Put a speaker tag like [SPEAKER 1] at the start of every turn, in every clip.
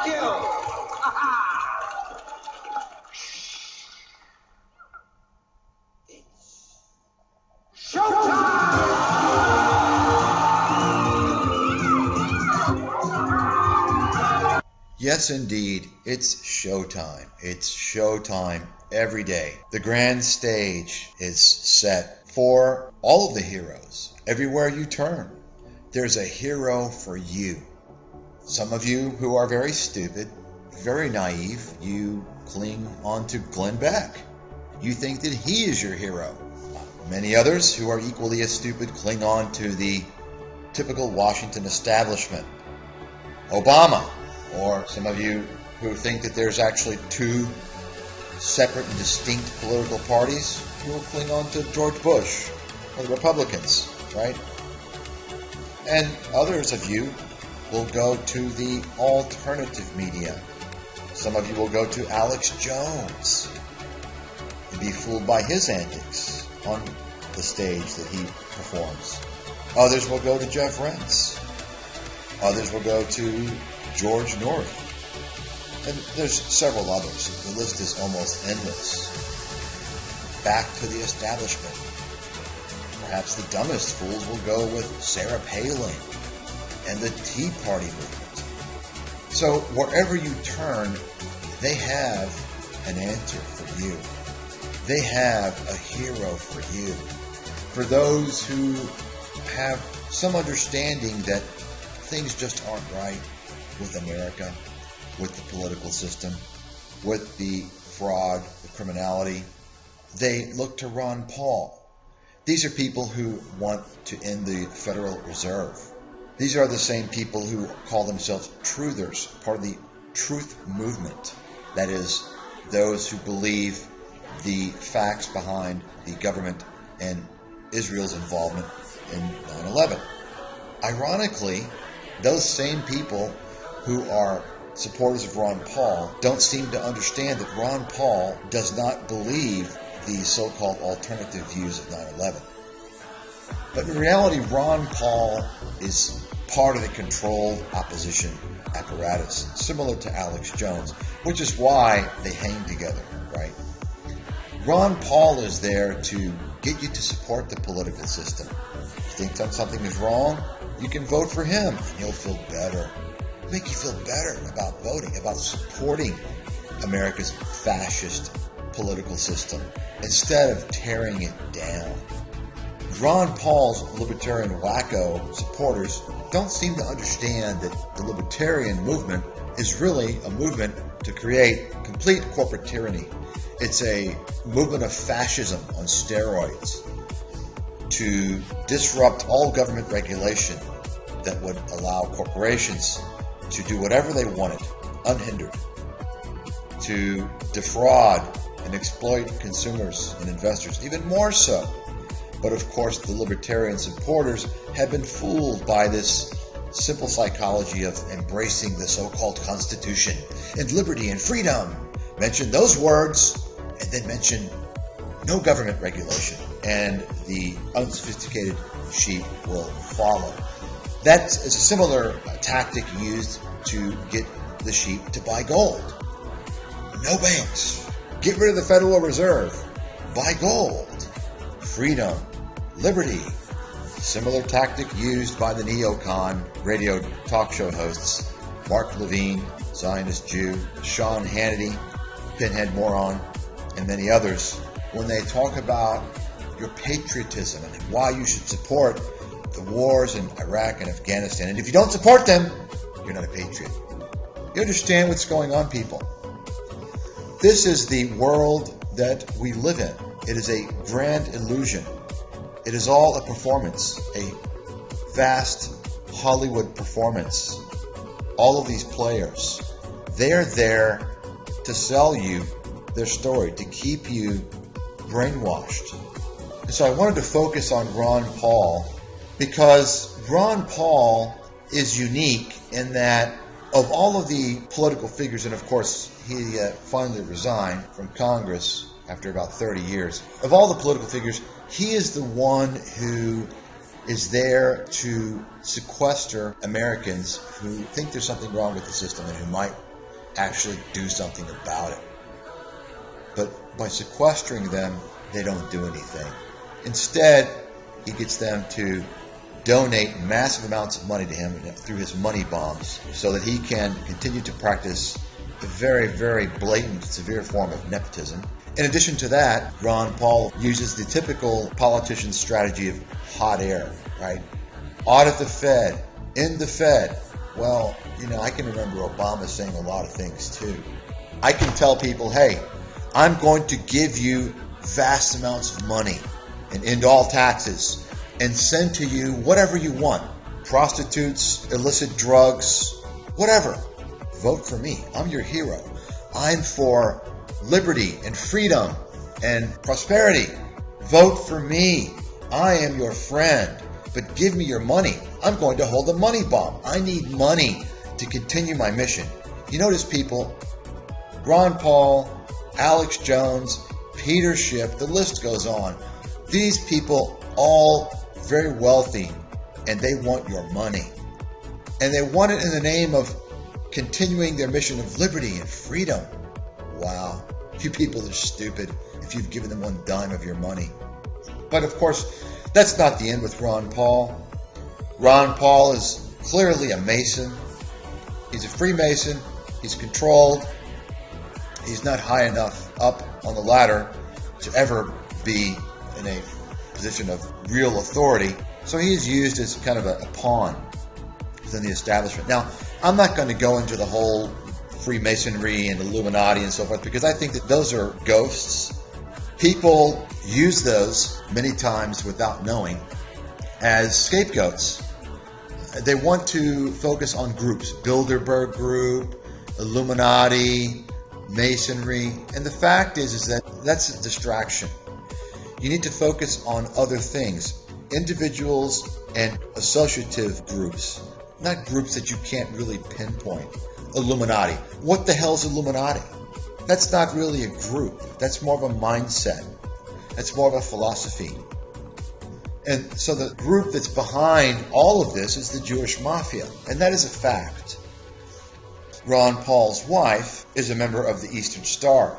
[SPEAKER 1] you.
[SPEAKER 2] Yes, indeed, it's showtime. It's showtime every day. The grand stage is set for all of the heroes. Everywhere you turn, there's a hero for you. Some of you who are very stupid, very naive, you cling on to Glenn Beck. You think that he is your hero. Many others who are equally as stupid cling on to the typical Washington establishment. Obama. Or some of you who think that there's actually two separate and distinct political parties, who will cling on to George Bush or the Republicans, right? And others of you will go to the alternative media. Some of you will go to Alex Jones and be fooled by his antics on the stage that he performs. Others will go to Jeff Rentz. Others will go to George Norrie. And there's several others. The list is almost endless. Back to the establishment. Perhaps the dumbest fools will go with Sarah Palin and the Tea Party movement. So wherever you turn, they have an answer for you. They have a hero for you. For those who have some understanding that things just aren't right with America, with the political system, with the fraud, the criminality, they look to Ron Paul. These are people who want to end the Federal Reserve. These are the same people who call themselves truthers, part of the truth movement. That is, those who believe the facts behind the government and Israel's involvement in 9/11. Ironically, those same people who are supporters of Ron Paul don't seem to understand that Ron Paul does not believe the so-called alternative views of 9/11. But in reality, Ron Paul is part of the controlled opposition apparatus, similar to Alex Jones, which is why they hang together, right? Ron Paul is there to get you to support the political system. If you think something is wrong, you can vote for him, and he'll feel better. Make you feel better about voting, about supporting America's fascist political system, instead of tearing it down. Ron Paul's libertarian wacko supporters don't seem to understand that the libertarian movement is really a movement to create complete corporate tyranny. It's a movement of fascism on steroids to disrupt all government regulation that would allow corporations to do whatever they wanted, unhindered, to defraud and exploit consumers and investors, even more so. But of course, the libertarian supporters have been fooled by this simple psychology of embracing the so-called Constitution and liberty and freedom. Mention those words, and then mention no government regulation, and the unsophisticated sheep will follow. That's a similar tactic used to get the sheep to buy gold. No banks. Get rid of the Federal Reserve. Buy gold. Freedom. Liberty. Similar tactic used by the neocon radio talk show hosts Mark Levine, Zionist Jew, Sean Hannity, Pinhead Moron, and many others when they talk about your patriotism and why you should support the wars in Iraq and Afghanistan. And if you don't support them, you're not a patriot. You understand what's going on, people? This is the world that we live in. It is a grand illusion. It is all a performance, a vast Hollywood performance. All of these players, they're there to sell you their story, to keep you brainwashed. And so I wanted to focus on Ron Paul because Ron Paul is unique in that of all of the political figures, and of course he finally resigned from Congress after about 30 years, of all the political figures, he is the one who is there to sequester Americans who think there's something wrong with the system and who might actually do something about it. But by sequestering them, they don't do anything. Instead, he gets them to donate massive amounts of money to him through his money bombs so that he can continue to practice a very, very blatant, severe form of nepotism. In addition to that, Ron Paul uses the typical politician strategy of hot air, right? Audit the Fed, end the Fed. Well, I can remember Obama saying a lot of things too. I can tell people, hey, I'm going to give you vast amounts of money and end all taxes and send to you whatever you want. Prostitutes, illicit drugs, whatever. Vote for me. I'm your hero. I'm for liberty and freedom and prosperity. Vote for me. I am your friend. But give me your money. I'm going to hold a money bomb. I need money to continue my mission. You notice people, Ron Paul, Alex Jones, Peter Schiff, the list goes on. These people all very wealthy, and they want your money. And they want it in the name of continuing their mission of liberty and freedom. Wow, you people are stupid if you've given them one dime of your money. But of course, that's not the end with Ron Paul. Ron Paul is clearly a Mason. He's a Freemason. He's controlled. He's not high enough up on the ladder to ever be in a position of real authority. So he is used as kind of a pawn within the establishment. Now, I'm not going to go into the whole Freemasonry and Illuminati and so forth, because I think that those are ghosts. People use those many times without knowing as scapegoats. They want to focus on groups, Bilderberg Group, Illuminati, Masonry, and the fact is that that's a distraction. You need to focus on other things, individuals and associative groups, not groups that you can't really pinpoint. Illuminati. What the hell's Illuminati? That's not really a group. That's more of a mindset. That's more of a philosophy. And so the group that's behind all of this is the Jewish mafia, and that is a fact. Ron Paul's wife is a member of the Eastern Star,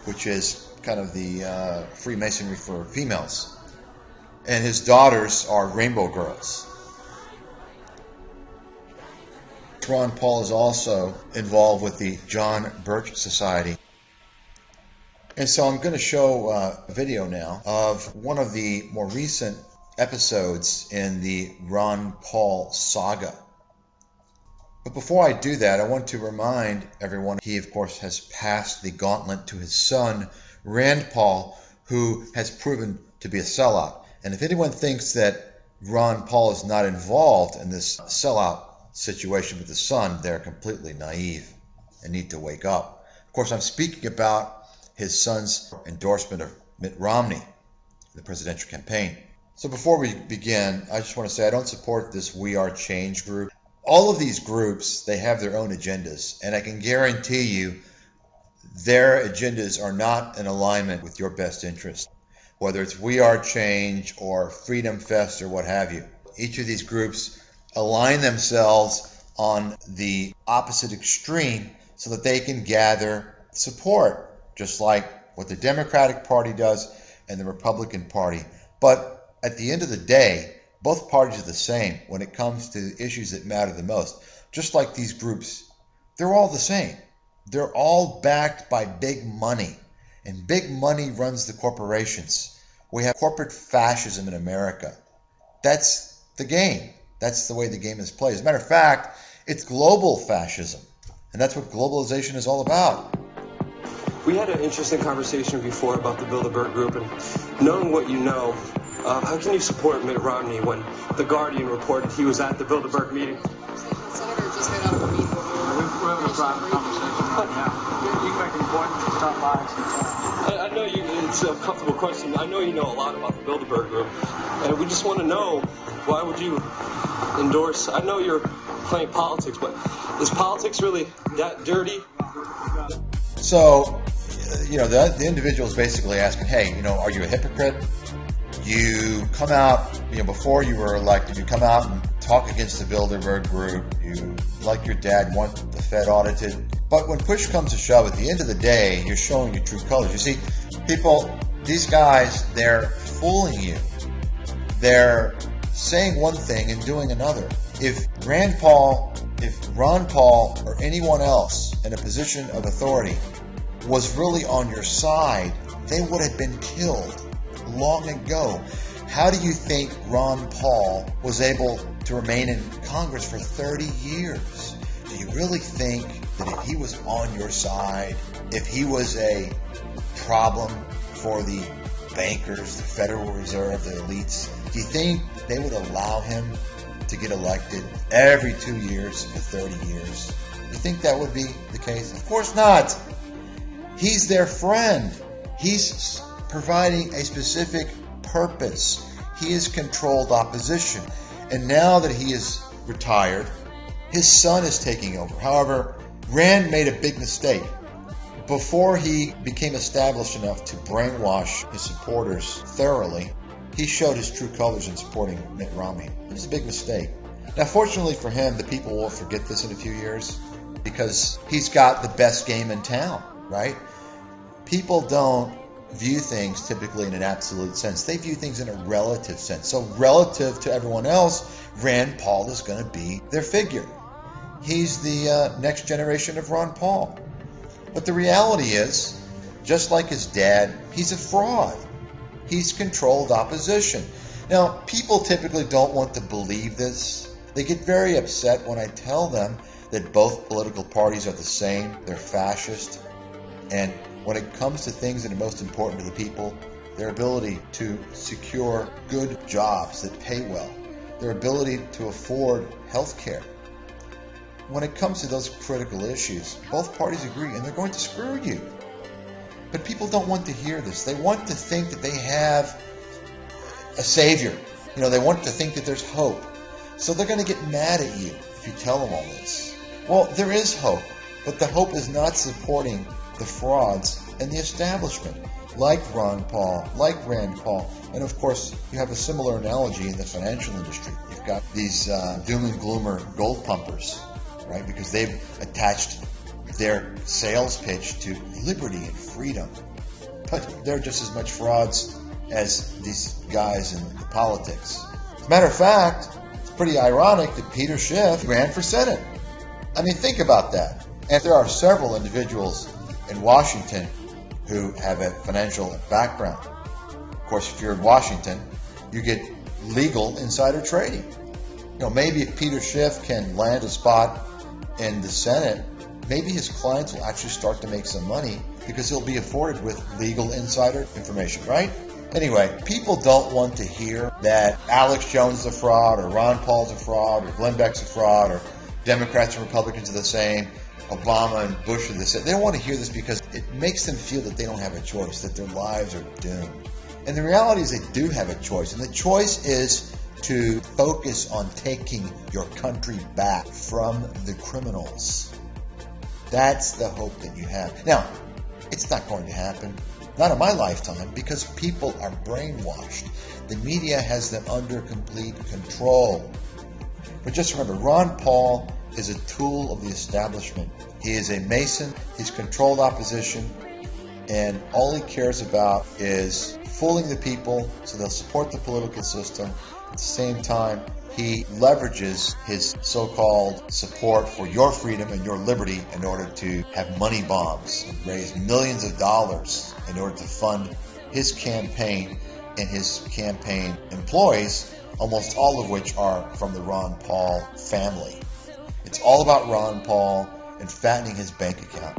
[SPEAKER 2] which is kind of the Freemasonry for females. And his daughters are Rainbow Girls. Ron Paul is also involved with the John Birch Society. And so I'm going to show a video now of one of the more recent episodes in the Ron Paul saga. But before I do that, I want to remind everyone he, of course, has passed the gauntlet to his son, Rand Paul, who has proven to be a sellout. And if anyone thinks that Ron Paul is not involved in this sellout situation with his son, they're completely naive and need to wake up. Of course, I'm speaking about his son's endorsement of Mitt Romney in the presidential campaign. So before we begin, I just want to say I don't support this We Are Change group. All of these groups, they have their own agendas, and I can guarantee you their agendas are not in alignment with your best interest, whether it's We Are Change or Freedom Fest or what have you. Each of these groups align themselves on the opposite extreme so that they can gather support, just like what the Democratic Party does and the Republican Party. But at the end of the day, both parties are the same when it comes to issues that matter the most. Just like these groups, they're all the same. They're all backed by big money, and big money runs the corporations. We have corporate fascism in America. That's the game. That's the way the game is played. As a matter of fact, it's global fascism, and that's what globalization is all about.
[SPEAKER 1] We had an interesting conversation before about the Bilderberg Group, and knowing what you know, how can you support Mitt Romney when The Guardian reported he was at the Bilderberg meeting?
[SPEAKER 3] Senator just got out of a meeting.
[SPEAKER 4] We're having a private conversation right now. You can make an appointment to stop by.
[SPEAKER 1] I know it's a comfortable question. I know you know a lot about the Bilderberg Group, and we just want to know, why would you endorse? I know you're playing politics, but is politics really that dirty?
[SPEAKER 2] So, the individual is basically asking, hey, are you a hypocrite? You come out, before you were elected, you come out and talk against the Bilderberg Group. You, like your dad, want the Fed audited. But when push comes to shove, at the end of the day, you're showing your true colors. You see, people, these guys, they're fooling you. They're saying one thing and doing another. If Ron Paul, or anyone else in a position of authority was really on your side, they would have been killed long ago. How do you think Ron Paul was able to remain in Congress for 30 years? Do you really think that if he was on your side, if he was a problem for the bankers, the Federal Reserve, the elites, do you think they would allow him to get elected every 2 years for 30 years? Do you think that would be the case? Of course not. He's their friend. He's providing a specific purpose. He is controlled opposition. And now that he is retired, his son is taking over. However, Rand made a big mistake. Before he became established enough to brainwash his supporters thoroughly, he showed his true colors in supporting Mitt Romney. It was a big mistake. Now, fortunately for him, the people will forget this in a few years because he's got the best game in town, right? People don't view things typically in an absolute sense. They view things in a relative sense. So relative to everyone else, Rand Paul is going to be their figure. He's the next generation of Ron Paul. But the reality is, just like his dad, he's a fraud. He's controlled opposition. Now, people typically don't want to believe this. They get very upset when I tell them that both political parties are the same. They're fascist. And when it comes to things that are most important to the people, their ability to secure good jobs that pay well, their ability to afford health care, when it comes to those critical issues, both parties agree, and they're going to screw you. But people don't want to hear this. They want to think that they have a savior. They want to think that there's hope. So they're going to get mad at you if you tell them all this. Well, there is hope, but the hope is not supporting the frauds and the establishment, like Ron Paul, like Rand Paul. And of course, you have a similar analogy in the financial industry. You've got these doom and gloomer gold pumpers, right? Because they've attached their sales pitch to liberty and freedom. But they're just as much frauds as these guys in the politics. As a matter of fact, it's pretty ironic that Peter Schiff ran for Senate. I mean, think about that. And there are several individuals in Washington who have a financial background. Of course, if you're in Washington, you get legal insider trading. Maybe if Peter Schiff can land a spot in the Senate, maybe his clients will actually start to make some money because he'll be afforded with legal insider information, right? Anyway, people don't want to hear that Alex Jones is a fraud, or Ron Paul's a fraud, or Glenn Beck's a fraud, or Democrats and Republicans are the same, Obama and Bush are the same. They don't want to hear this because it makes them feel that they don't have a choice, that their lives are doomed. And the reality is they do have a choice, and the choice is to focus on taking your country back from the criminals. That's the hope that you have. Now, it's not going to happen. Not in my lifetime, because people are brainwashed. The media has them under complete control. But just remember, Ron Paul is a tool of the establishment. He is a Mason. He's controlled opposition. And all he cares about is fooling the people so they'll support the political system. At the same time, he leverages his so-called support for your freedom and your liberty in order to have money bombs and raise millions of dollars in order to fund his campaign and his campaign employees, almost all of which are from the Ron Paul family. It's all about Ron Paul and fattening his bank account.